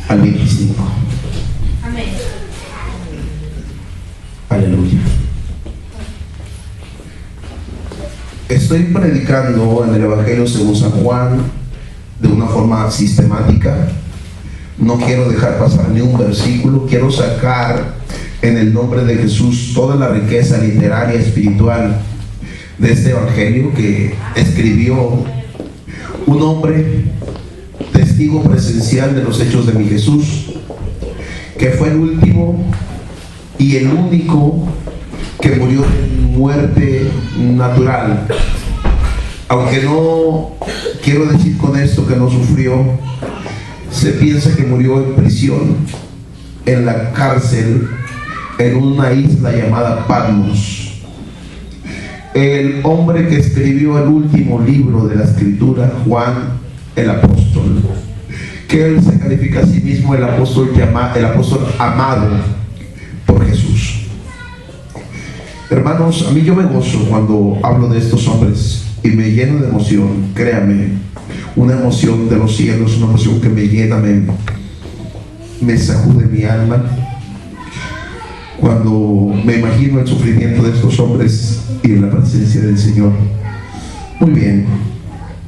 al 25. Amén. Aleluya. Estoy predicando en el Evangelio según San Juan de una forma sistemática. No quiero dejar pasar ni un versículo. Quiero sacar en el nombre de Jesús toda la riqueza literaria, espiritual de este Evangelio que escribió un hombre testigo presencial de los hechos de mi Jesús, que fue el último y el único que murió de muerte natural. Aunque no quiero decir con esto que no sufrió, se piensa que murió en prisión, en la cárcel, en una isla llamada Patmos. El hombre que escribió el último libro de la Escritura, Juan el apóstol, que él se califica a sí mismo el apóstol amado por Jesús. Hermanos, a mí yo me gozo cuando hablo de estos hombres y me lleno de emoción. Créame, una emoción de los cielos, una emoción que me llena, me sacude mi alma cuando me imagino el sufrimiento de estos hombres y en la presencia del Señor. Muy bien,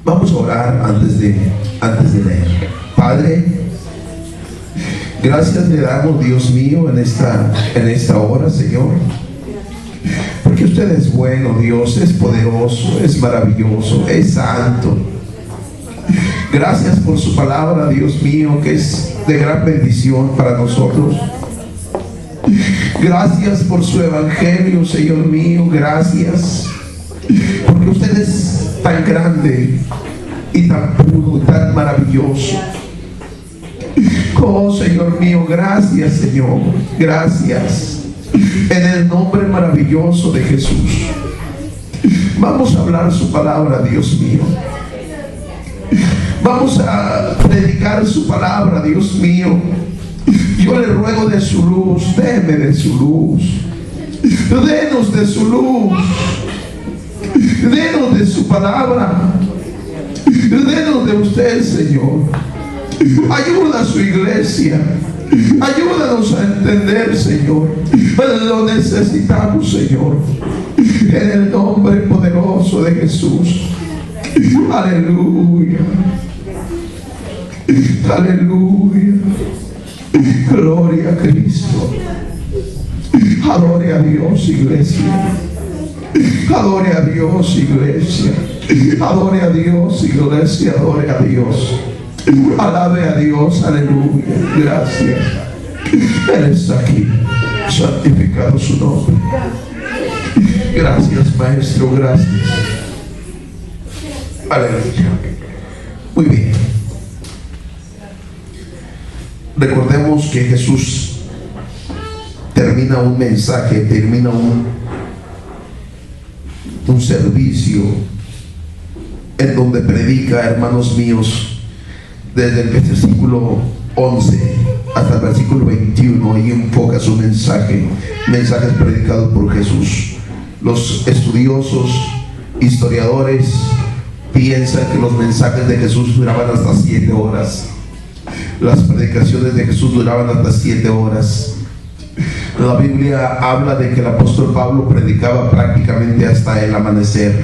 vamos a orar antes de leer. Padre, gracias le damos, Dios mío, en esta hora, Señor, porque usted es bueno, Dios, es poderoso, es maravilloso, es santo. Gracias por su palabra, Dios mío, que es de gran bendición para nosotros. Gracias por su evangelio, Señor mío. Gracias porque usted es tan grande y tan puro y tan maravilloso. Oh, Señor mío, gracias, Señor. Gracias. En el nombre maravilloso de Jesús, vamos a hablar su palabra, Dios mío. Vamos a predicar su palabra, Dios mío. Yo le ruego de su luz, deme de su luz, denos de su luz, denos de su palabra, denos de usted, Señor. Ayuda a su iglesia, ayúdanos a entender, Señor. Lo necesitamos, Señor, en el nombre poderoso de Jesús. Aleluya, aleluya. Gloria a Cristo. Adore a Dios, iglesia. Adore a Dios, iglesia. Adore a Dios, iglesia. Adore a Dios. Alabe a Dios, aleluya. Gracias. Él está aquí. Santificado su nombre. Gracias, Maestro, gracias. Aleluya. Muy bien. Recordemos que Jesús termina un mensaje, termina un servicio en donde predica, hermanos míos, desde el versículo 11 hasta el versículo 21, y enfoca su mensajes predicados por Jesús. Los estudiosos, historiadores, piensan que los mensajes de Jesús duraban hasta 7 horas. Las predicaciones de Jesús duraban hasta 7 horas. La Biblia habla de que el apóstol Pablo predicaba prácticamente hasta el amanecer.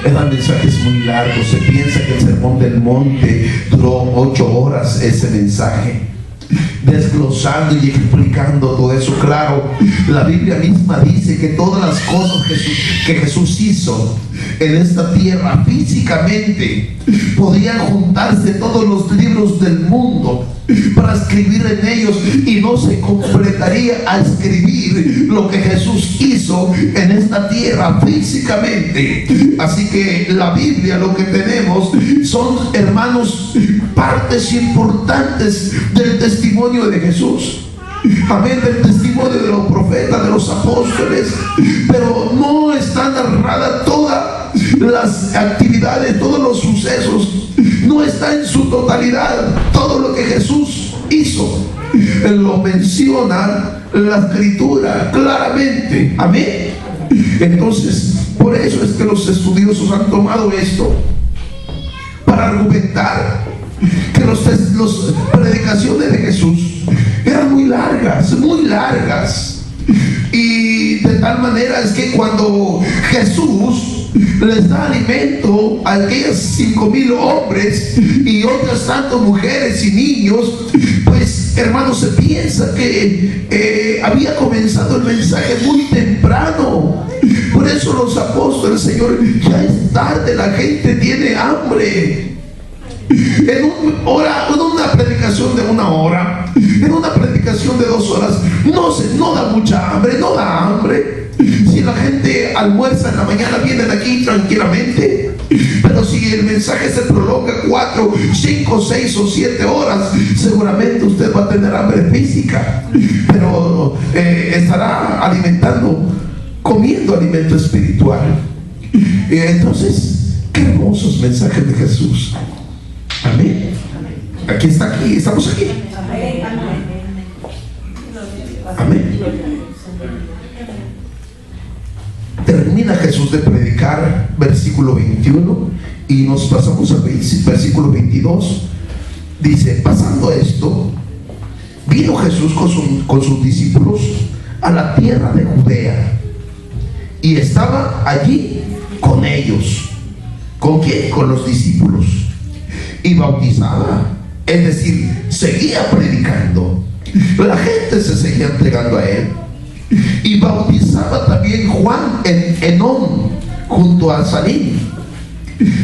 Eran mensajes muy largos. Se piensa que el sermón del monte duró 8 horas, ese mensaje, desglosando y explicando todo eso. Claro, la Biblia misma dice que todas las cosas que Jesús hizo en esta tierra físicamente, podían juntarse todos los libros del mundo para escribir en ellos, y no se completaría a escribir lo que Jesús hizo en esta tierra físicamente. Así que la Biblia, lo que tenemos son, hermanos, partes importantes del testimonio de Jesús. Amén, del testimonio de los profetas, de los apóstoles, pero no está narrada todas las actividades, todos los sucesos, no está en su totalidad todo lo que Jesús hizo. Lo menciona la Escritura claramente. Amén. Entonces, por eso es que los estudiosos han tomado esto para argumentar que las predicaciones de Jesús eran muy largas, muy largas. Y de tal manera es que cuando Jesús les da alimento a aquellos 5,000 hombres y otras tantas mujeres y niños, pues hermanos, se piensa que había comenzado el mensaje muy temprano. Por eso los apóstoles: Señor, ya es tarde, la gente tiene hambre. En una predicación de 1 hora, en una predicación de 2 horas, no da mucha hambre, no da hambre. Si la gente almuerza en la mañana, vienen aquí tranquilamente. Pero si el mensaje se prolonga 4, 5, 6 o 7 horas, seguramente usted va a tener hambre física, pero estará comiendo alimento espiritual. Entonces, qué hermosos mensajes de Jesús. Amén. Estamos aquí. Amén. Termina Jesús de predicar, versículo 21, y nos pasamos al versículo 22. Dice: pasando esto, vino Jesús con sus discípulos a la tierra de Judea, y estaba allí con ellos. ¿Con quién? Con los discípulos. Y bautizaba, es decir, seguía predicando. La gente se seguía entregando a él. Y bautizaba también Juan en Enón, junto a Salim,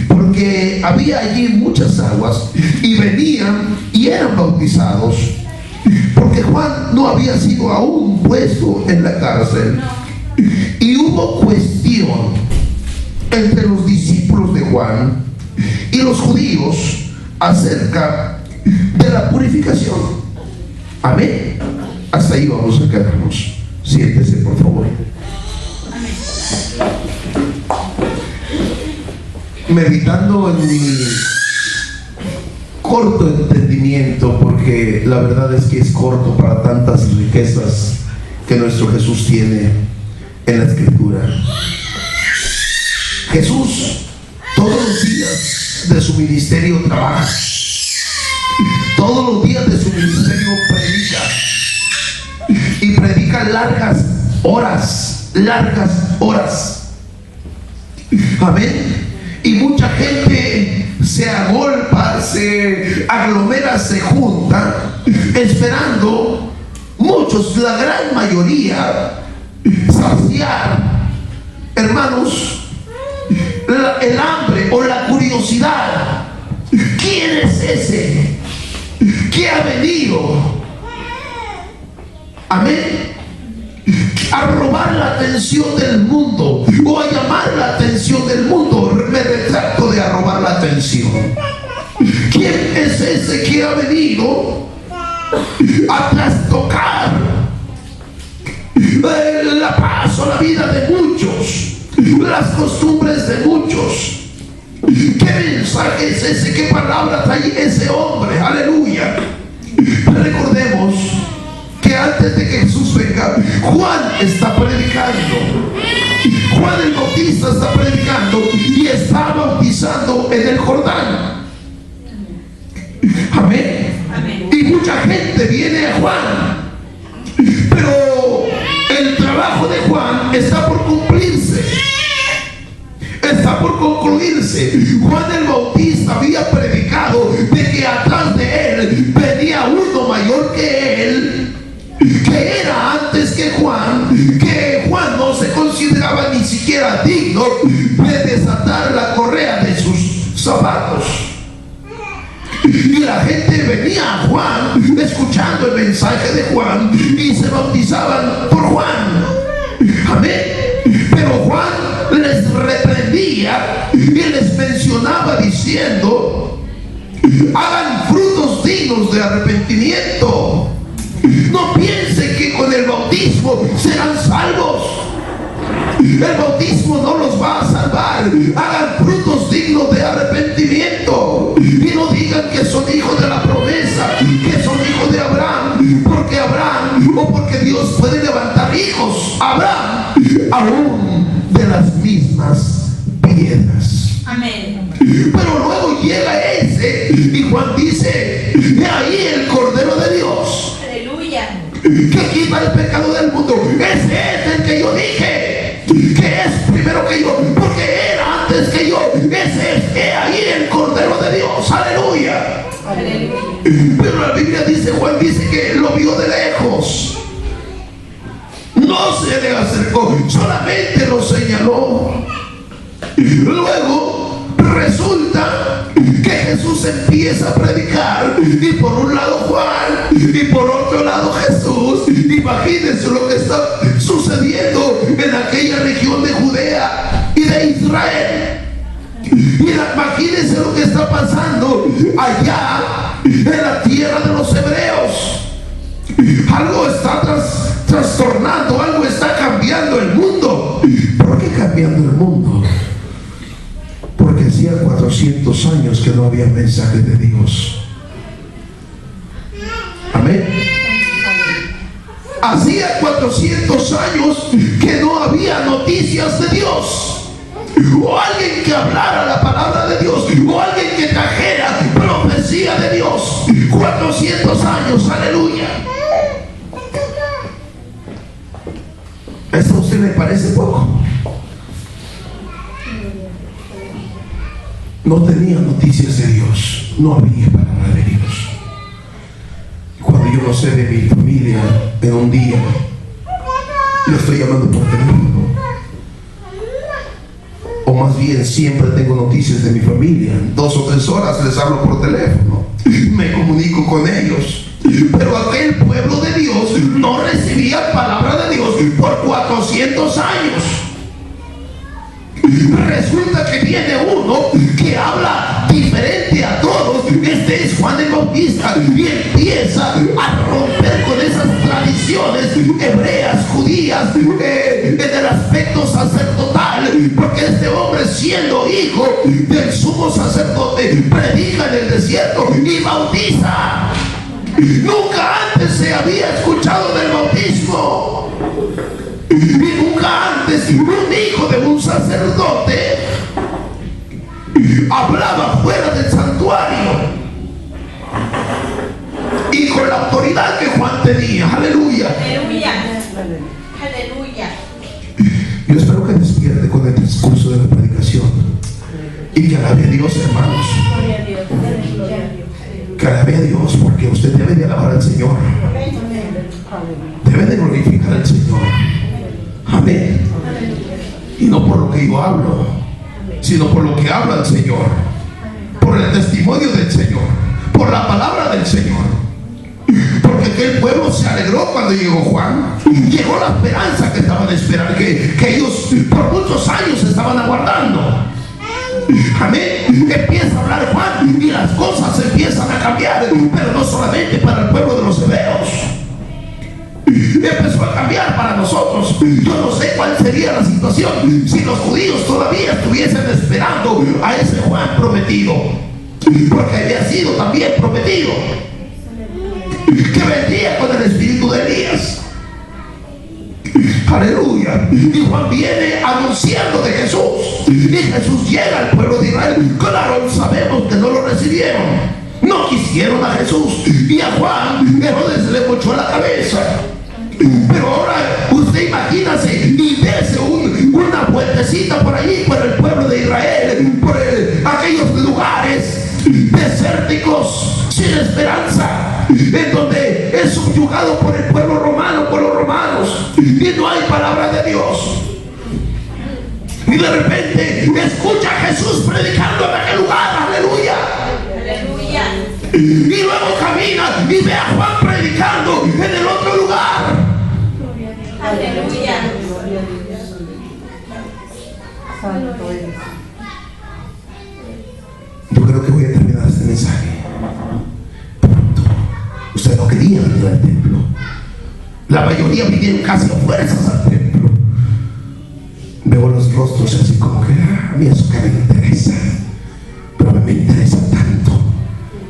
porque había allí muchas aguas, y venían y eran bautizados, porque Juan no había sido aún puesto en la cárcel. Y hubo cuestión entre los discípulos de Juan y los judíos acerca de la purificación. Amén. Hasta ahí vamos a quedarnos. Siéntese, por favor. Meditando en mi corto entendimiento, porque la verdad es que es corto para tantas riquezas que nuestro Jesús tiene en la Escritura. Jesús todos los días de su ministerio trabaja. Todos los días de su ministerio predica. Y predica largas horas. Amén. Y mucha gente se agolpa, se aglomera, se junta, esperando, muchos, la gran mayoría, saciar, hermanos, el hambre o la curiosidad. ¿Quién es ese que ha venido? Amén. A robar la atención del mundo, o a llamar la atención del mundo. Me retracto de a robar la atención. ¿Quién es ese que ha venido a trastocar la paz o la vida de muchos, las costumbres de muchos? ¿Qué mensaje es ese? ¿Qué palabra trae ese hombre? Aleluya. Recordemos que antes de que Jesús venga, Juan está predicando. Juan el Bautista está predicando y está bautizando en el Jordán. Amén. Y mucha gente viene a Juan, pero el trabajo de Juan está por cumplirse, está por concluirse. Juan el Bautista había predicado de que atrás de él venía uno mayor que él, que era antes que Juan no se consideraba ni siquiera digno de desatar la correa de sus zapatos. Y la gente venía a Juan escuchando el mensaje de Juan y se bautizaban por Juan. Amén. Pero Juan les reprendía y les mencionaba diciendo: hagan frutos dignos de arrepentimiento. No piensen que con el bautismo serán salvos. El bautismo no los va a salvar. Hagan frutos dignos de arrepentimiento. Y no digan que son hijos de la promesa, que son hijos de Abraham, porque Abraham, o porque Dios puede levantar hijos a Abraham, aún de las mismas piedras. Amén. Pero luego llega ese y Juan dice: dice: he ahí el Cordero de Dios, Aleluya. que quita el pecado del mundo. Ese es el que yo dije que es primero que yo, porque era antes que yo. Ese es, he ahí el Cordero de Dios. Aleluya. Aleluya. Pero la Biblia dice, Juan dice que lo vio de lejos, no se le acercó, solamente lo señaló. Luego resulta que Jesús empieza a predicar, y por un lado Juan y por otro lado Jesús. Imagínense lo que está sucediendo en aquella región de Judea y de Israel. Imagínense lo que está pasando allá en la tierra de los hebreos. Algo está trastornando, algo está cambiando el mundo. ¿Por qué cambiando el mundo? Porque hacía 400 años que no había mensaje de Dios. Amén. Hacía 400 años que no había noticias de Dios, o alguien que hablara la palabra de Dios, o alguien que trajera profecía de Dios. 400 años, aleluya. ¿Esto a usted le parece poco? No tenía noticias de Dios, no había palabra de Dios. Cuando yo no sé de mi familia, en un día yo estoy llamando por teléfono, o más bien siempre tengo noticias de mi familia. 2 o 3 horas les hablo por teléfono, me comunico con ellos. Pero aquel pueblo de Dios no recibía palabra de Dios por 400 años. Resulta que viene uno que habla diferente a todos. Este es Juan el Bautista, y empieza a romper con esas tradiciones hebreas, judías, en el aspecto sacerdotal, porque este hombre, siendo hijo del sumo sacerdote, predica en el desierto y bautiza. Nunca antes se había escuchado del bautismo, y nunca antes un hijo de un sacerdote hablaba fuera del santuario y con la autoridad que Juan tenía. Aleluya. Aleluya. Aleluya. Yo espero que despierte con el discurso de la predicación y que alabe a Dios, hermanos. Gloria a Dios. Gloria a Dios. Que alabe a Dios, porque usted debe de alabar al Señor, debe de glorificar al Señor. Amén. Y no por lo que yo hablo, sino por lo que habla el Señor, por el testimonio del Señor, por la palabra del Señor. Porque aquel pueblo se alegró cuando llegó Juan. Llegó la esperanza que estaban esperando, que ellos por muchos años estaban aguardando. Amén. Empieza a hablar Juan y las cosas empiezan a cambiar, pero no solamente para el pueblo de los hebreos, empezó a cambiar para nosotros. Yo no sé cuál sería la situación si los judíos todavía estuviesen esperando a ese Juan prometido, porque había sido también prometido que vendría con el espíritu de Elías. Aleluya. Y Juan viene anunciando de Jesús, y Jesús llega al pueblo de Israel. Claro, sabemos que no lo recibieron, no quisieron a Jesús, y a Juan Herodes le mochó la cabeza. Pero ahora usted imagínase y dése una vueltecita por allí, por el pueblo de Israel, por aquellos lugares desérticos, sin esperanza, en donde es subyugado por el pueblo romano, por los romanos, y no hay palabra de Dios. Y de repente escucha a Jesús predicando en aquel lugar. Aleluya. Aleluya. Y luego camina y ve a Juan predicando en el otro lugar. Aleluya. Yo creo que voy a terminar este mensaje pronto. Usted no quería venir al templo. La mayoría vinieron casi a fuerzas al templo. Veo los rostros así como que a mí eso que me interesa, pero me interesa tanto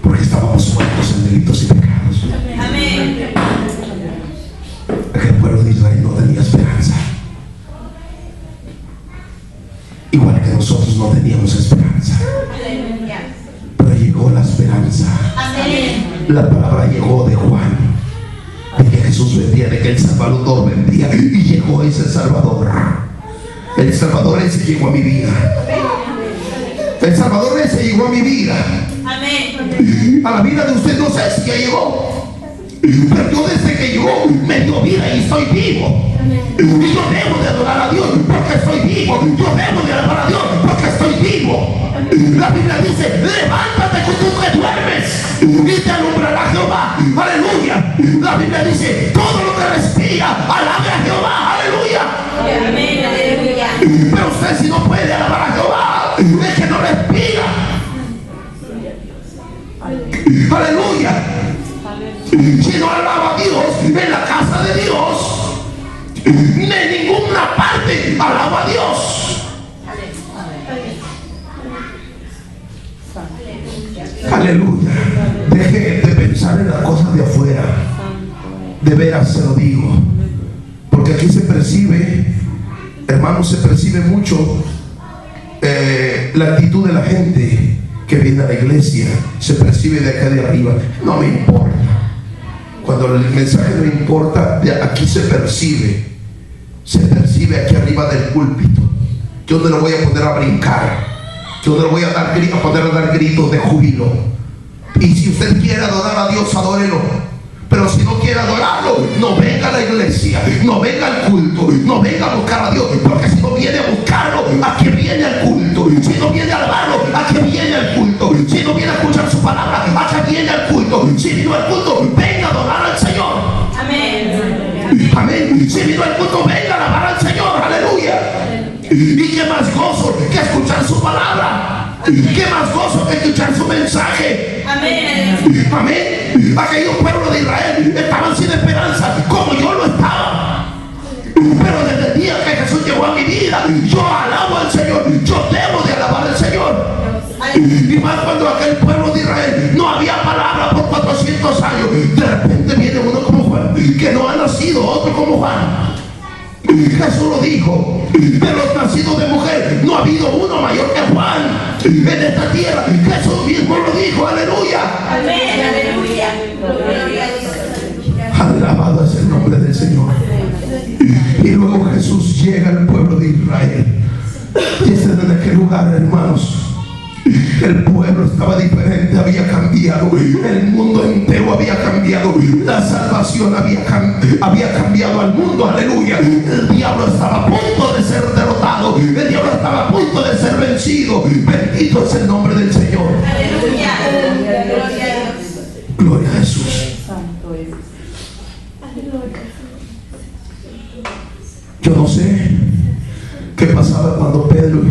porque estábamos muertos en delitos y pecados. Amén. El pueblo de Israel no tenía esperanza, igual que nosotros no teníamos esperanza, Aleluya. pero llegó la esperanza. Amén. la palabra llegó de Juan, de que Jesús vendría, de que el Salvador vendría, y llegó ese Salvador. El Salvador ese llegó a mi vida. El Salvador ese llegó a mi vida. Amén. A la vida de usted no sé si ya llegó, pero yo desde que llegó me dio vida y estoy vivo. Y yo debo de adorar a Dios porque estoy vivo. Yo debo de alabar a Dios porque estoy vivo. La Biblia dice: levántate con tú que duermes y te alumbrará Jehová. Aleluya. La Biblia dice: todo lo que respira, alabe a Jehová. Aleluya. Amén. Aleluya. Pero usted, si no puede alabar a Jehová, es que no respira. Aleluya. Si no alaba a Dios en la casa de Dios, ni en ninguna parte alaba a Dios. Aleluya. Deje de pensar en las cosas de afuera. De veras se lo digo, porque aquí se percibe, hermanos, se percibe mucho la actitud de la gente que viene a la iglesia. Se percibe de acá de arriba. No me importa. Cuando el mensaje no importa, de aquí se percibe aquí arriba del púlpito. Yo no le voy a poner a brincar, yo no le voy a poner a dar gritos de júbilo. Y si usted quiere adorar a Dios, adórelo. Pero si no quiere adorarlo, no venga a la iglesia, no venga al culto, no venga a buscar a Dios. Porque si no viene a buscarlo, ¿a qué viene al culto? Si no viene a alabarlo, ¿a qué viene al culto? Si no viene a escuchar su palabra, ¿a qué viene al culto? Si vino al culto, venga a adorar al Señor. Amén. Amén. Si vino al culto, venga a alabar al Señor. Aleluya. Y qué más gozo que escuchar su palabra. Qué más gozo que escuchar su mensaje. Amén. Amén. Aquellos pueblos de Israel estaban sin esperanza, como yo lo estaba. Pero desde el día que Jesús llegó a mi vida, yo alabo al Señor. Yo debo de alabar al Señor. Y más cuando aquel pueblo de Israel no había palabra por 400 años. De repente viene uno como Juan, que no ha nacido otro como Juan. Jesús lo dijo: de los nacidos de mujer no ha habido uno mayor que Juan en esta tierra. Jesús mismo lo dijo. Aleluya. Amén. Aleluya. Gloria a Dios. Alabado es el nombre del Señor. Y luego Jesús llega al pueblo de Israel. Y en aquel lugar, hermanos, el pueblo estaba diferente, había cambiado, el mundo entero había cambiado, la salvación había cambiado al mundo. Aleluya. El diablo estaba a punto de ser derrotado, el diablo estaba a punto de ser vencido. Bendito es el nombre del Señor. Aleluya. Gloria a Dios. Gloria a Jesús. Yo no sé qué pasaba cuando Pedro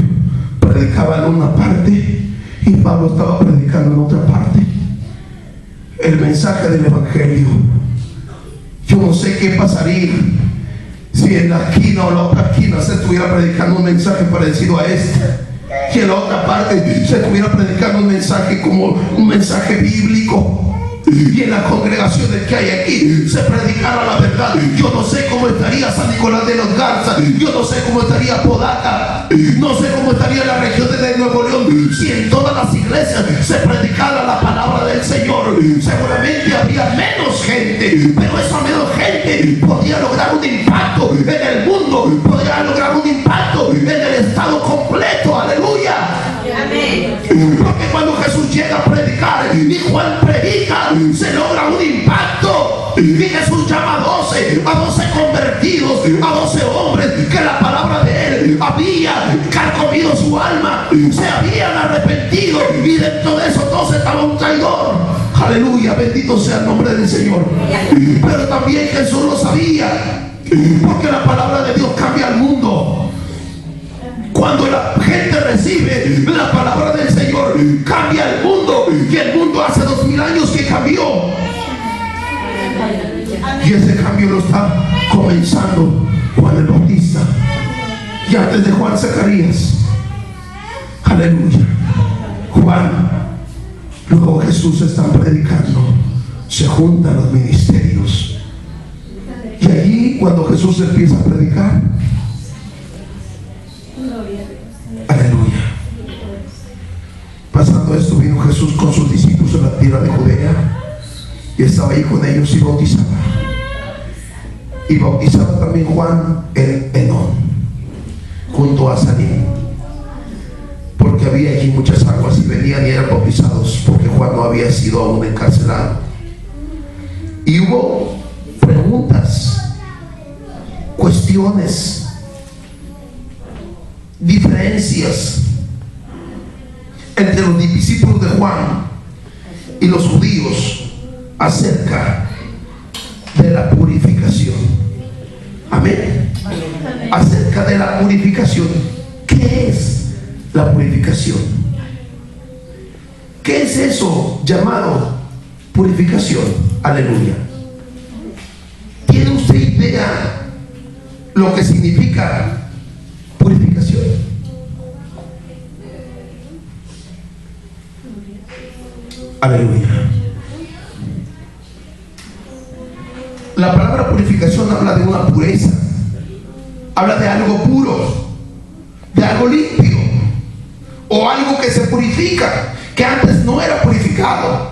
predicaba en una parte y Pablo estaba predicando en otra parte el mensaje del evangelio. Yo no sé qué pasaría si en la esquina o la otra esquina se estuviera predicando un mensaje parecido a este, y en la otra parte se estuviera predicando un mensaje como un mensaje bíblico, y en las congregaciones que hay aquí se predicara la verdad. Yo no sé cómo estaría San Nicolás de los Garza, yo no sé cómo estaría Podaca, no sé cómo estaría la región de Nuevo León si en todas las iglesias se predicara la palabra del Señor. Seguramente habría menos gente, pero esa menos gente podría lograr un impacto en el mundo, podría lograr un impacto en el estado completo. Aleluya. Amén. Porque cuando Jesús llega a predicar y Juan predica, se logra un impacto. Y Jesús llama a 12 convertidos, a 12 hombres que la palabra de él había carcomido su alma, se habían arrepentido, y dentro de esos 12 estaba un traidor. Aleluya, bendito sea el nombre del Señor. Pero también Jesús lo sabía, porque la palabra de Dios cambia al mundo. Cuando la gente recibe la palabra del Señor, cambia el mundo. Y el mundo hace 2000 años que cambió. Y ese cambio lo está comenzando Juan el Bautista. Y antes de Juan, Zacarías. Aleluya. Juan, luego Jesús está predicando. Se juntan los ministerios. Y allí, cuando Jesús empieza a predicar, aleluya, pasando esto, vino Jesús con sus discípulos a la tierra de Judea, y estaba ahí con ellos y bautizaba. Y bautizaba también Juan el Enón, junto a Salim, porque había allí muchas aguas y venían y eran bautizados, porque Juan no había sido aún encarcelado. Y hubo preguntas, cuestiones, diferencias entre los discípulos de Juan y los judíos acerca de la purificación. Amén. Acerca de la purificación. ¿Qué es la purificación? ¿Qué es eso llamado purificación? Aleluya. ¿Tiene usted idea lo que significa purificación? Aleluya. La palabra purificación habla de una pureza, habla de algo puro, de algo limpio, o algo que se purifica, que antes no era purificado.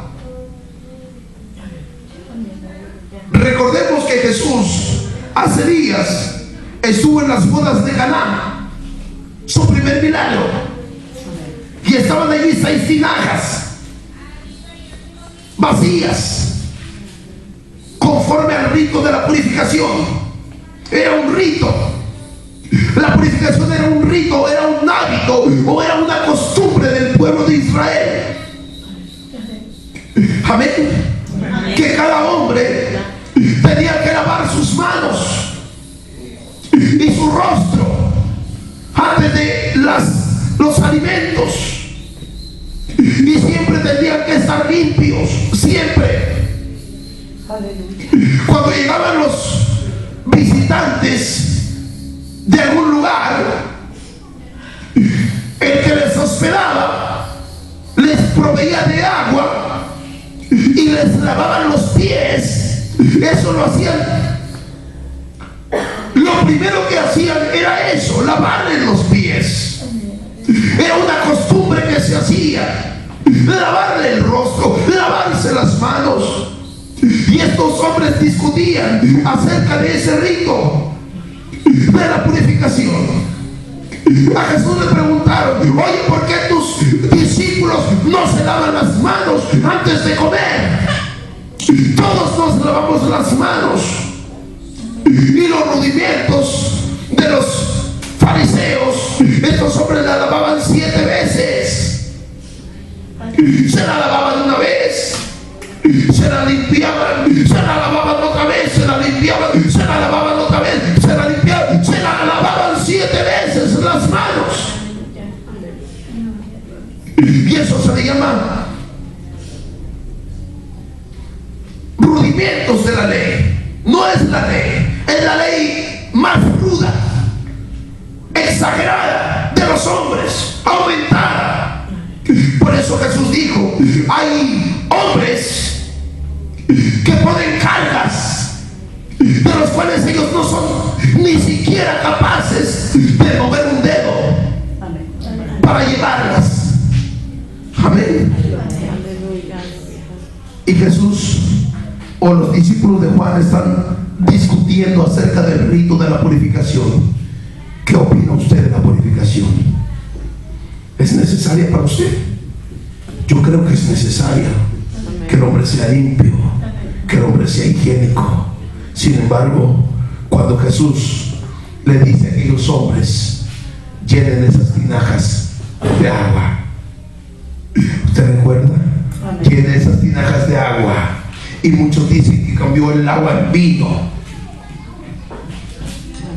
Recordemos que Jesús hace días estuvo en las bodas de Caná, su primer milagro, y estaban allí 6 tinajas vacías, conforme al rito de la purificación. Era un rito. La purificación era un rito, era un hábito o era una costumbre del pueblo de Israel. Amén. Que cada hombre tenía que lavar sus manos y su rostro antes de los alimentos, y siempre tenían que estar limpios, siempre. Cuando llegaban los visitantes de algún lugar, el que les hospedaba les proveía de agua y les lavaban los pies. Eso lo hacían. Lo primero que hacían era eso, lavarles los pies. Era una costumbre que se hacía, lavarle el rostro, lavarse las manos. Y estos hombres discutían acerca de ese rito de la purificación. A Jesús le preguntaron: oye, ¿por qué tus discípulos no se lavan las manos antes de comer? Todos nos lavamos las manos. Y los rudimentos de los fariseos, estos hombres la lavaban 7 veces. Se la lavaban una vez, se la limpiaban, se la lavaban otra vez, se la limpiaban, se la lavaban otra vez, se la limpiaban, se la lavaban 7 veces las manos. Y eso se le llama rudimentos de la ley. No es la ley, es la ley más ruda, exagerada de los hombres, aumentada. Por eso Jesús dijo: hay hombres que ponen cargas de los cuales ellos no son ni siquiera capaces de mover un dedo para llevarlas. Amén. Y Jesús o los discípulos de Juan están discutiendo acerca del rito de la purificación. ¿Qué opina usted de la purificación? ¿Es necesaria para usted? Yo creo que es necesaria. Que el hombre sea limpio, que el hombre sea higiénico. Sin embargo, cuando Jesús le dice a aquellos hombres: llenen esas tinajas de agua, ¿usted recuerda? Llenen esas tinajas de agua. Y muchos dicen que cambió el agua en vino.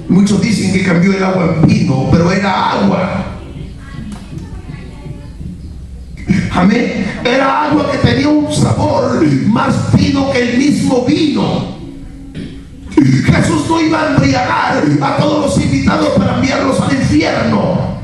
Muchos dicen que cambió el agua en vino, pero era agua. Amén. Era agua que tenía un sabor más fino que el mismo vino. Jesús no iba a embriagar a todos los invitados para enviarlos al infierno.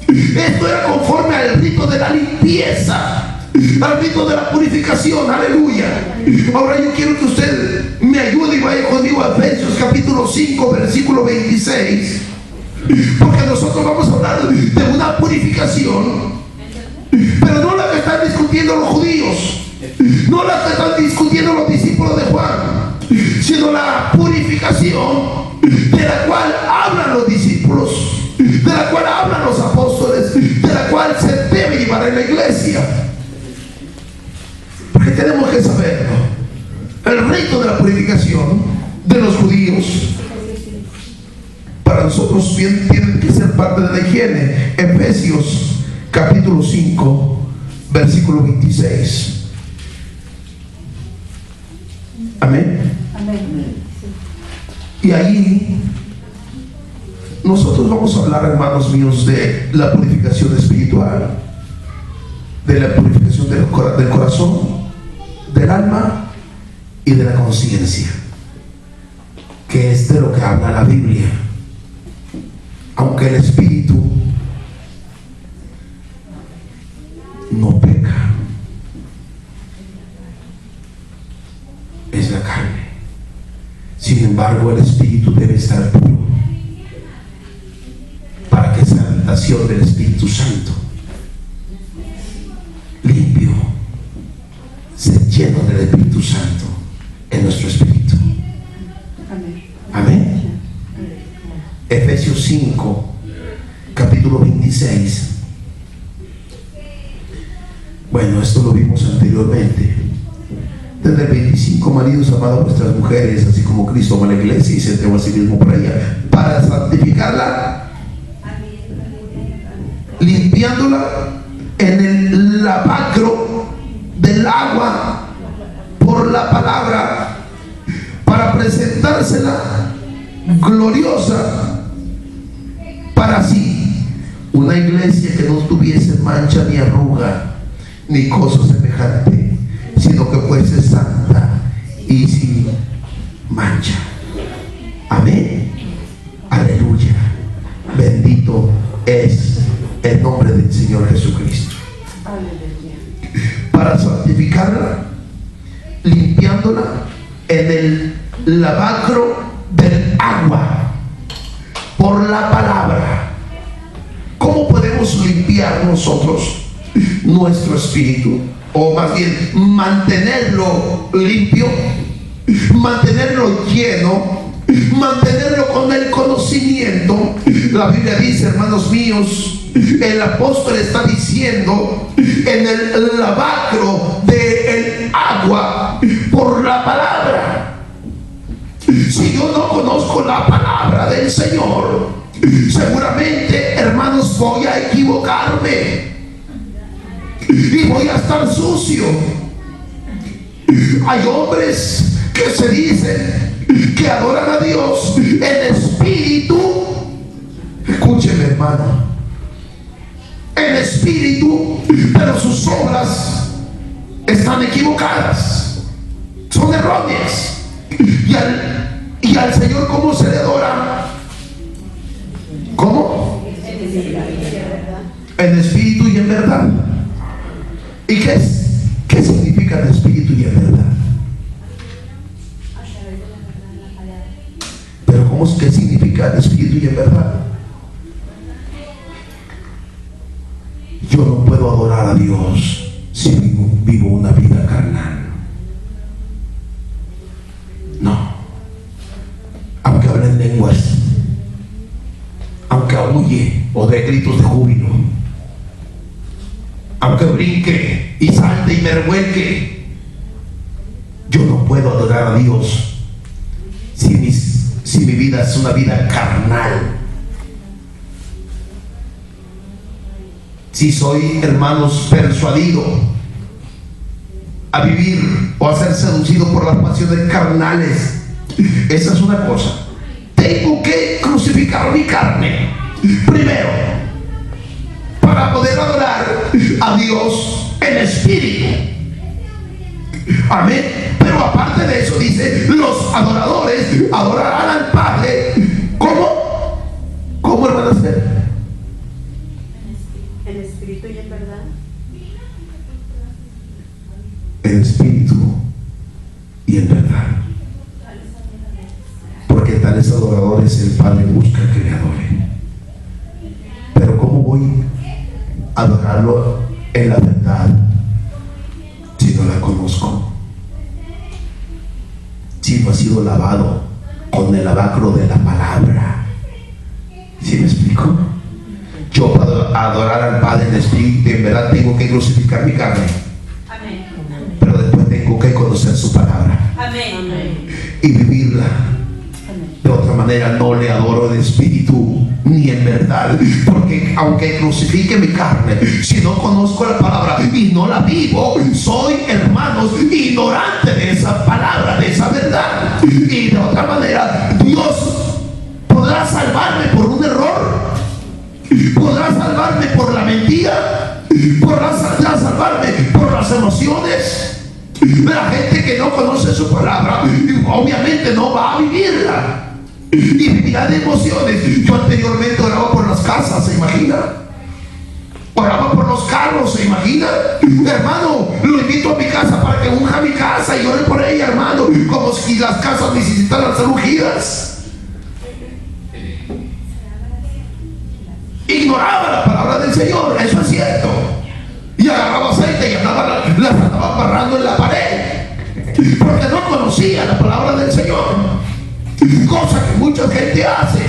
Esto era conforme al rito de la limpieza, al rito de la purificación. Aleluya. Ahora yo quiero que usted me ayude y vaya conmigo a Efesios capítulo 5 versículo 26, porque nosotros vamos a hablar de una purificación, pero no la que están discutiendo los judíos. No la que están discutiendo los discípulos de Juan, sino la purificación de la cual hablan los discípulos, de la cual hablan los apóstoles, de la cual se debe llevar en la iglesia. Porque tenemos que saberlo. El rito de la purificación de los judíos para nosotros bien tiene que ser parte de la higiene. Efesios capítulo 5 versículo 26. Amén. Y ahí nosotros vamos a hablar, hermanos míos, de la purificación espiritual, de la purificación del corazón, del alma y de la conciencia, que es de lo que habla la Biblia. Aunque el espíritu no peca, es la carne. Sin embargo, el espíritu debe estar puro para que esa habitación del Espíritu Santo, limpio, se llene del Espíritu Santo en nuestro espíritu. Amén. Efesios 5 capítulo 26. Bueno, esto lo vimos anteriormente. Desde el 25: maridos, amad a vuestras mujeres, así como Cristo ama a la iglesia y se entregó a sí mismo por ella, para santificarla, limpiándola en el lavacro del agua por la palabra, para presentársela gloriosa para sí, una iglesia que no tuviese mancha ni arruga ni cosa semejante, sino que fuese santa y sin mancha. Amén. Aleluya. Bendito es el nombre del Señor Jesucristo. Para santificarla, limpiándola en el lavacro del agua por la palabra. ¿Cómo podemos limpiar nosotros nuestro espíritu? O más bien mantenerlo limpio, mantenerlo lleno, mantenerlo con el conocimiento. La Biblia dice, hermanos míos, el apóstol está diciendo, en el lavacro del agua por la palabra. Si yo no conozco la palabra del Señor, seguramente, hermanos, voy a equivocarme y voy a estar sucio. Hay hombres que se dicen que adoran a Dios en espíritu. Escúcheme, hermano, en espíritu, pero sus obras están equivocadas, son erróneas. Y al Señor, ¿cómo se le adora? ¿Cómo? En espíritu y en verdad. ¿Y qué significa en espíritu y en verdad? Pero ¿qué significa en espíritu y en verdad? Yo no puedo adorar a Dios si vivo una vida carnal. No. Aunque hable en lenguas, aunque aúlle o dé gritos de júbilo, aunque brinque y salte y me revuelque, yo no puedo adorar a Dios si mi vida es una vida carnal. Si soy, hermanos, persuadido a vivir o a ser seducido por las pasiones carnales, esa es una cosa. Tengo que crucificar mi carne primero para poder adorar a Dios en espíritu. Amén. Pero aparte de eso, dice, los adoradores adorarán al Padre. ¿Cómo? ¿Cómo, hermanos? En espíritu y en verdad. En espíritu y en verdad. Porque tales adoradores el Padre busca que le adoren. Pero ¿cómo voy a adorarlo en la verdad si no la conozco? sido lavado con el lavacro de la palabra. ¿Sí me explico? Yo para adorar al Padre en espíritu, en verdad tengo que crucificar mi carne. Amén. Pero después tengo que conocer su palabra. Amén. Y vivirla. De otra manera no le adoro en espíritu ni en verdad, porque aunque crucifique mi carne, si no conozco la palabra y no la vivo, soy, hermanos, ignorante de esa palabra, de esa verdad. Y de otra manera Dios podrá salvarme por un error, podrá salvarme por la mentira, podrá salvarme por las emociones. La gente que no conoce su palabra obviamente no va a vivirla y vivirá de emociones. Yo anteriormente oraba por las casas, ¿se imagina? Oraba por los carros, ¿se imagina? Hermano, lo invito a mi casa para que unja mi casa y ore por ella, hermano, como si las casas necesitaran ser ungidas. Ignoraba la palabra del Señor, eso es cierto. Y agarraba aceite y las andaba barrando en la pared, porque no conocía la palabra del Señor, cosa que mucha gente hace.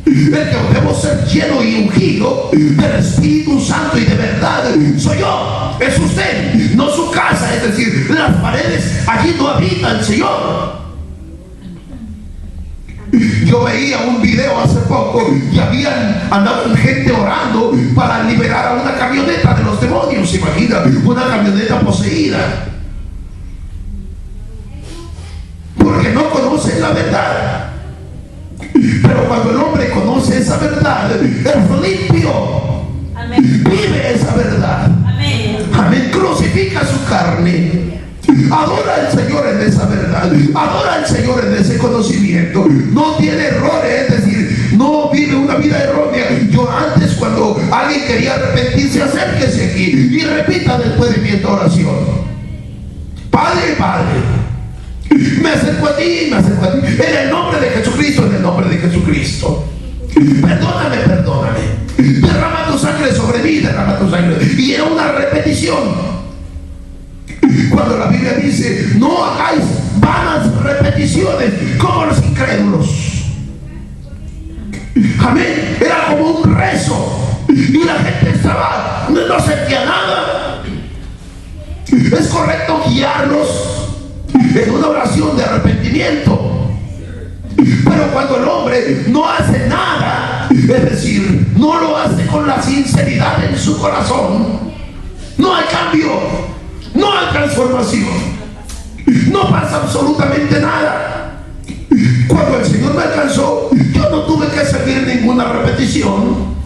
El que debemos ser lleno y ungido del Espíritu Santo y de verdad soy yo, es usted, no su casa, es decir, las paredes, allí no habita el Señor. Yo veía un video hace poco y andaban gente orando para liberar a una camioneta de los demonios, ¿se imagina? Una camioneta poseída, porque no conocen la verdad. Pero cuando el hombre conoce esa verdad, es limpio. Amén. Vive esa verdad. Amén. Amén. Crucifica su carne. Adora al Señor en esa verdad. Adora al Señor en ese conocimiento. No tiene errores, es decir, no vive una vida errónea. Yo antes, cuando alguien quería arrepentirse, acérquese aquí y repita después de mi esta oración: Padre, Padre, me acerco a ti, me acerco a ti, en el nombre de Jesucristo, en el nombre de Jesucristo. Perdóname, perdóname. Derrama tu sangre sobre mí, derrama tu sangre. Y era una repetición. Cuando la Biblia dice: no hagáis vanas repeticiones como los incrédulos. Amén. Era como un rezo. Y la gente estaba, no sentía nada. Es correcto guiarlos en una oración de arrepentimiento, pero cuando el hombre no hace nada, es decir, no lo hace con la sinceridad en su corazón, no hay cambio, no hay transformación, no pasa absolutamente nada. Cuando el Señor me alcanzó, yo no tuve que servir ninguna repetición.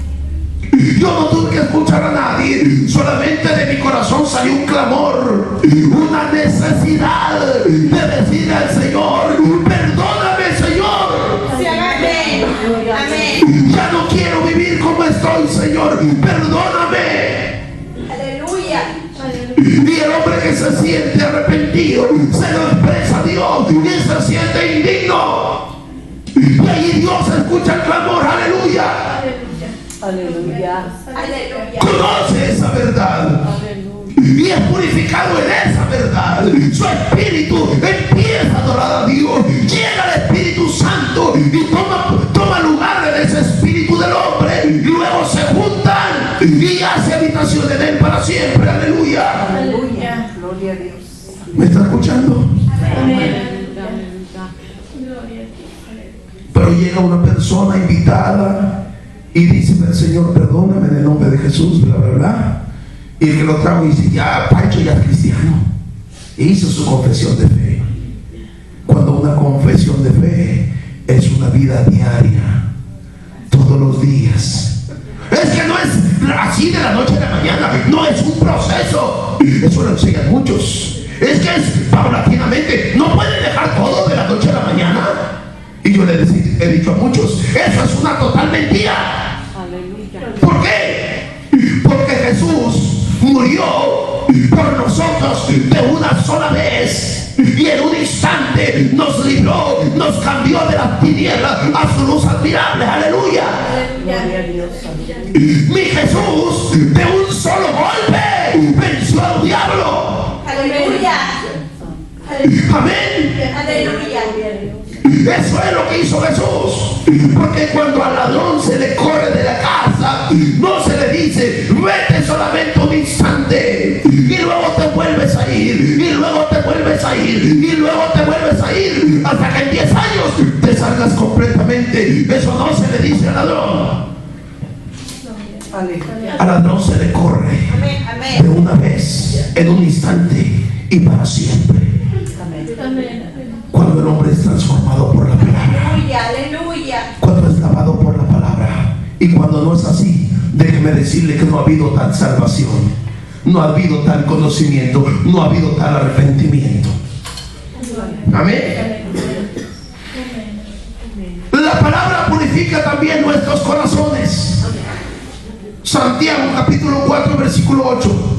Yo no tuve que escuchar a nadie, solamente de mi corazón salió un clamor, una necesidad de decir al Señor: perdóname, Señor. Amén. Amén. Ya no quiero vivir como estoy, Señor, perdóname. Aleluya. Y el hombre que se siente arrepentido se lo expresa a Dios y se siente indigno. Y ahí Dios escucha el clamor, aleluya. Aleluya. Aleluya. Conoce esa verdad. Y es purificado en esa verdad. Su espíritu empieza a adorar a Dios. Llega el Espíritu Santo y toma lugar en ese espíritu del hombre. Y luego se juntan y hace habitación en él para siempre. Aleluya. Aleluya. Gloria a Dios. ¿Me está escuchando? Amén. Pero llega una persona invitada y dice: el Señor, perdóname en el nombre de Jesús, la verdad. Y el que lo trajo dice: ya, Pancho ya es cristiano. E hizo su confesión de fe. Cuando una confesión de fe es una vida diaria, todos los días. Es que no es así de la noche a la mañana, no es un proceso. Eso lo enseñan muchos. Es que es paulatinamente, no pueden dejar todo de la noche a la mañana. Y yo le he dicho a muchos: eso es una total mentira. Aleluya. ¿Por qué? Porque Jesús murió por nosotros de una sola vez y en un instante nos libró, nos cambió de las tinieblas a su luz admirable. Aleluya. Gloria a Dios. Mi Jesús de un solo golpe venció al diablo. Aleluya. Amén. Aleluya. Eso es lo que hizo Jesús. Porque cuando al ladrón se le corre de la casa, no se le dice, vete solamente un instante y luego te vuelves a ir, y luego te vuelves a ir, y luego te vuelves a ir, hasta que en 10 años te salgas completamente. Eso no se le dice al ladrón. Aleluya. Al ladrón se le corre Amén. de Amén. una vez, en un instante y para siempre. Amén. Cuando el hombre es transformado por la palabra, Aleluya. Aleluya. cuando es lavado por la palabra. Y cuando no es así, déjeme decirle que no ha habido tal salvación, no ha habido tal conocimiento, no ha habido tal arrepentimiento. Amén. La palabra purifica también nuestros corazones. Santiago capítulo 4 versículo 8.